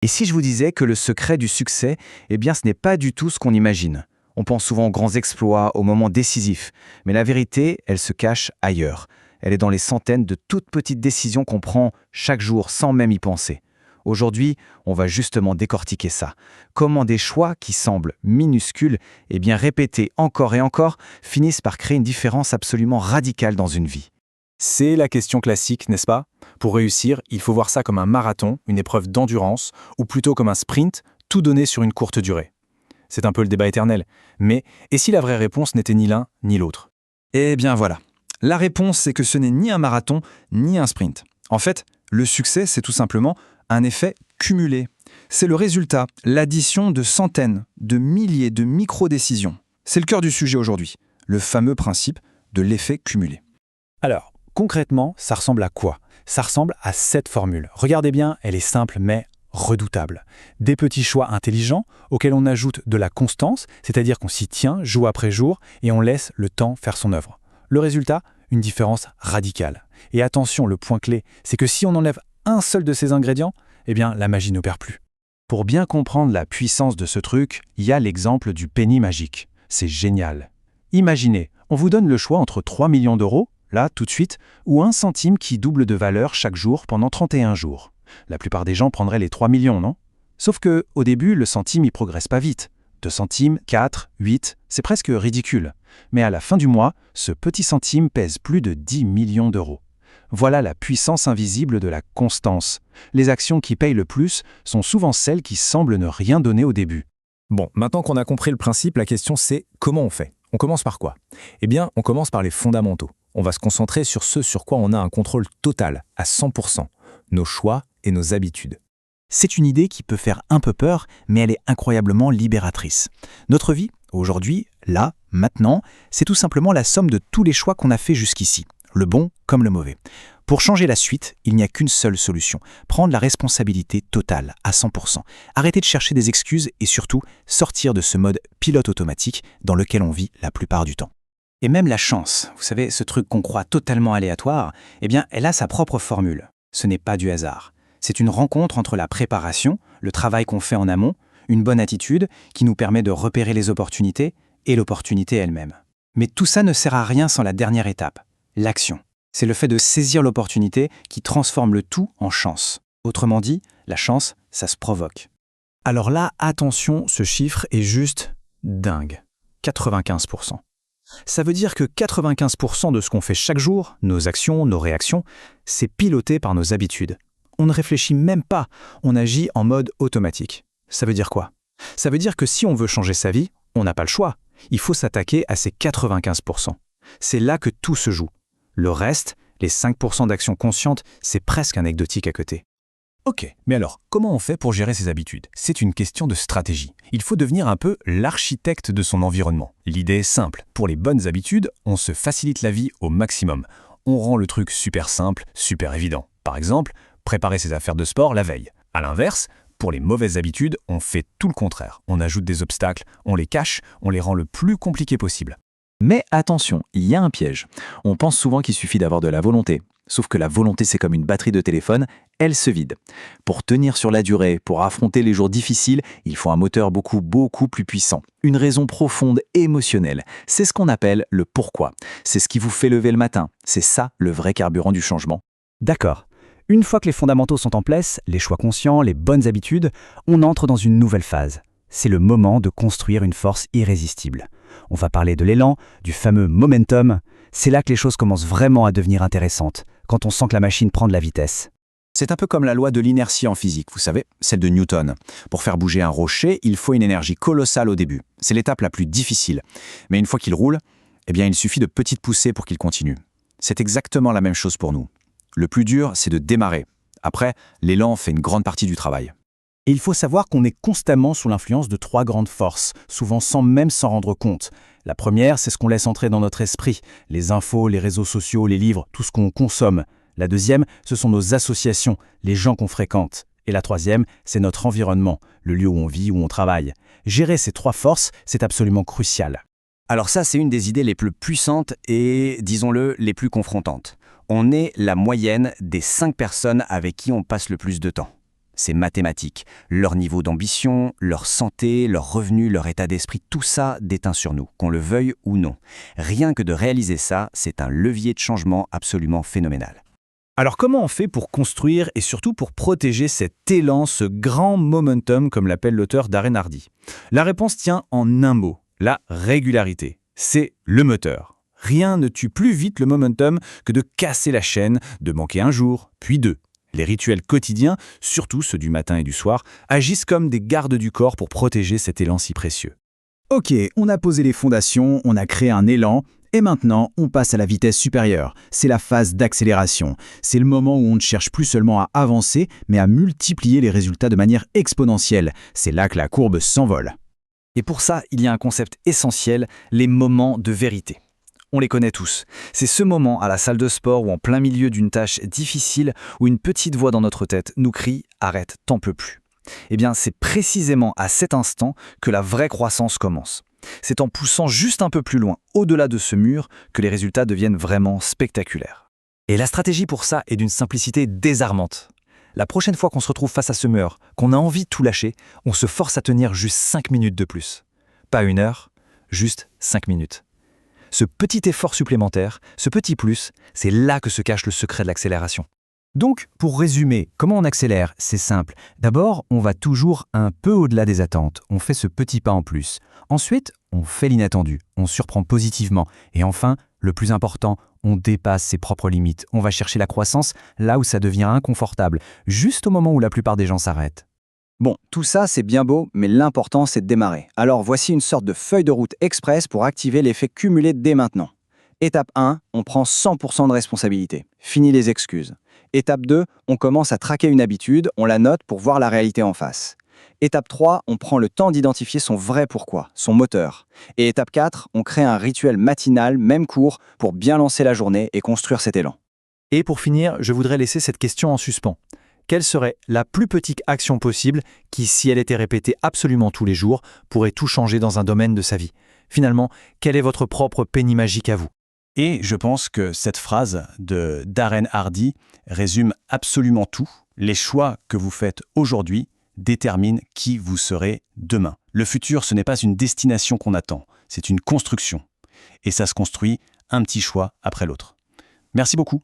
Et si je vous disais que le secret du succès, eh bien ce n'est pas du tout ce qu'on imagine. On pense souvent aux grands exploits, aux moments décisifs, mais la vérité, elle se cache ailleurs. Elle est dans les centaines de toutes petites décisions qu'on prend chaque jour sans même y penser. Aujourd'hui, on va justement décortiquer ça. Comment des choix qui semblent minuscules, et bien répétés encore et encore, finissent par créer une différence absolument radicale dans une vie. C'est la question classique, n'est-ce pas? Pour réussir, il faut voir ça comme un marathon, une épreuve d'endurance, ou plutôt comme un sprint, tout donné sur une courte durée. C'est un peu le débat éternel. Mais, et si la vraie réponse n'était ni l'un ni l'autre? Eh bien voilà. La réponse, c'est que ce n'est ni un marathon, ni un sprint. En fait, le succès, c'est tout simplement un effet cumulé. C'est le résultat, l'addition de centaines, de milliers de micro-décisions. C'est le cœur du sujet aujourd'hui, le fameux principe de l'effet cumulé. Alors, concrètement, ça ressemble à quoi? Ça ressemble à cette formule. Regardez bien, elle est simple mais redoutable. Des petits choix intelligents auxquels on ajoute de la constance, c'est-à-dire qu'on s'y tient jour après jour et on laisse le temps faire son œuvre. Le résultat, une différence radicale. Et attention, le point clé, c'est que si on enlève un seul de ces ingrédients, eh bien la magie n'opère plus. Pour bien comprendre la puissance de ce truc, il y a l'exemple du penny magique. C'est génial. Imaginez, on vous donne le choix entre 3 millions d'euros, là, tout de suite, ou 1 centime qui double de valeur chaque jour pendant 31 jours. La plupart des gens prendraient les 3 millions, non? Sauf que, au début, le centime y progresse pas vite. 2 centimes, 4, 8, c'est presque ridicule. Mais à la fin du mois, ce petit centime pèse plus de 10 millions d'euros. Voilà la puissance invisible de la constance. Les actions qui payent le plus sont souvent celles qui semblent ne rien donner au début. Bon, maintenant qu'on a compris le principe, la question c'est comment on fait? On commence par quoi? Eh bien, on commence par les fondamentaux. On va se concentrer sur ce sur quoi on a un contrôle total, à 100%, nos choix et nos habitudes. C'est une idée qui peut faire un peu peur, mais elle est incroyablement libératrice. Notre vie, aujourd'hui, là, maintenant, c'est tout simplement la somme de tous les choix qu'on a fait jusqu'ici, le bon comme le mauvais. Pour changer la suite, il n'y a qu'une seule solution, prendre la responsabilité totale, à 100%. Arrêter de chercher des excuses et surtout sortir de ce mode pilote automatique dans lequel on vit la plupart du temps. Et même la chance, vous savez, ce truc qu'on croit totalement aléatoire, eh bien, elle a sa propre formule. Ce n'est pas du hasard. C'est une rencontre entre la préparation, le travail qu'on fait en amont, une bonne attitude qui nous permet de repérer les opportunités et l'opportunité elle-même. Mais tout ça ne sert à rien sans la dernière étape, l'action. C'est le fait de saisir l'opportunité qui transforme le tout en chance. Autrement dit, la chance, ça se provoque. Alors là, attention, ce chiffre est juste dingue. 95%. Ça veut dire que 95% de ce qu'on fait chaque jour, nos actions, nos réactions, c'est piloté par nos habitudes. On ne réfléchit même pas, on agit en mode automatique. Ça veut dire quoi? Ça veut dire que si on veut changer sa vie, on n'a pas le choix. Il faut s'attaquer à ces 95%. C'est là que tout se joue. Le reste, les 5% d'actions conscientes, c'est presque anecdotique à côté. Ok, mais alors, comment on fait pour gérer ses habitudes? C'est une question de stratégie. Il faut devenir un peu l'architecte de son environnement. L'idée est simple. Pour les bonnes habitudes, on se facilite la vie au maximum. On rend le truc super simple, super évident. Par exemple, préparer ses affaires de sport la veille. À l'inverse, pour les mauvaises habitudes, on fait tout le contraire. On ajoute des obstacles, on les cache, on les rend le plus compliqué possible. Mais attention, il y a un piège. On pense souvent qu'il suffit d'avoir de la volonté. Sauf que la volonté, c'est comme une batterie de téléphone, elle se vide. Pour tenir sur la durée, pour affronter les jours difficiles, il faut un moteur beaucoup plus puissant. Une raison profonde, émotionnelle. C'est ce qu'on appelle le pourquoi. C'est ce qui vous fait lever le matin. C'est ça le vrai carburant du changement. D'accord. Une fois que les fondamentaux sont en place, les choix conscients, les bonnes habitudes, on entre dans une nouvelle phase. C'est le moment de construire une force irrésistible. On va parler de l'élan, du fameux momentum. C'est là que les choses commencent vraiment à devenir intéressantes, quand on sent que la machine prend de la vitesse. C'est un peu comme la loi de l'inertie en physique, vous savez, celle de Newton. Pour faire bouger un rocher, il faut une énergie colossale au début. C'est l'étape la plus difficile. Mais une fois qu'il roule, eh bien, il suffit de petites poussées pour qu'il continue. C'est exactement la même chose pour nous. Le plus dur, c'est de démarrer. Après, l'élan fait une grande partie du travail. Et il faut savoir qu'on est constamment sous l'influence de 3 grandes forces, souvent sans même s'en rendre compte. La première, c'est ce qu'on laisse entrer dans notre esprit, les infos, les réseaux sociaux, les livres, tout ce qu'on consomme. La deuxième, ce sont nos associations, les gens qu'on fréquente. Et la troisième, c'est notre environnement, le lieu où on vit, où on travaille. Gérer ces 3 forces, c'est absolument crucial. Alors ça, c'est une des idées les plus puissantes et, disons-le, les plus confrontantes. On est la moyenne des 5 personnes avec qui on passe le plus de temps. c'est mathématique. Leur niveau d'ambition, leur santé, leurs revenus, leur état d'esprit, tout ça déteint sur nous, qu'on le veuille ou non. Rien que de réaliser ça, c'est un levier de changement absolument phénoménal. Alors comment on fait pour construire et surtout pour protéger cet élan, ce grand momentum comme l'appelle l'auteur Darren Hardy? La réponse tient en un mot, la régularité. C'est le moteur. Rien ne tue plus vite le momentum que de casser la chaîne, de manquer un jour, puis deux. Les rituels quotidiens, surtout ceux du matin et du soir, agissent comme des gardes du corps pour protéger cet élan si précieux. Ok, on a posé les fondations, on a créé un élan, et maintenant on passe à la vitesse supérieure. C'est la phase d'accélération. C'est le moment où on ne cherche plus seulement à avancer, mais à multiplier les résultats de manière exponentielle. C'est là que la courbe s'envole. Et pour ça, il y a un concept essentiel, les moments de vérité. On les connaît tous. C'est ce moment à la salle de sport ou en plein milieu d'une tâche difficile où une petite voix dans notre tête nous crie « Arrête, t'en peux plus ». Eh bien, c'est précisément à cet instant que la vraie croissance commence. C'est en poussant juste un peu plus loin, au-delà de ce mur, que les résultats deviennent vraiment spectaculaires. Et la stratégie pour ça est d'une simplicité désarmante. La prochaine fois qu'on se retrouve face à ce mur, qu'on a envie de tout lâcher, on se force à tenir juste 5 minutes de plus. Pas 1 heure, juste 5 minutes. Ce petit effort supplémentaire, ce petit plus, c'est là que se cache le secret de l'accélération. Donc, pour résumer, comment on accélère? C'est simple. D'abord, on va toujours un peu au-delà des attentes. On fait ce petit pas en plus. Ensuite, on fait l'inattendu. On surprend positivement. Et enfin, le plus important, on dépasse ses propres limites. On va chercher la croissance là où ça devient inconfortable, juste au moment où la plupart des gens s'arrêtent. Bon, tout ça c'est bien beau, mais l'important c'est de démarrer. Alors voici une sorte de feuille de route express pour activer l'effet cumulé dès maintenant. Étape 1, on prend 100% de responsabilité. Fini les excuses. Étape 2, on commence à traquer une habitude, on la note pour voir la réalité en face. Étape 3, on prend le temps d'identifier son vrai pourquoi, son moteur. Et étape 4, on crée un rituel matinal, même court, pour bien lancer la journée et construire cet élan. Et pour finir, je voudrais laisser cette question en suspens. Quelle serait la plus petite action possible qui, si elle était répétée absolument tous les jours, pourrait tout changer dans un domaine de sa vie? Finalement, quel est votre propre penny magique à vous? Et je pense que cette phrase de Darren Hardy résume absolument tout. Les choix que vous faites aujourd'hui déterminent qui vous serez demain. Le futur, ce n'est pas une destination qu'on attend, c'est une construction. Et ça se construit un petit choix après l'autre. Merci beaucoup.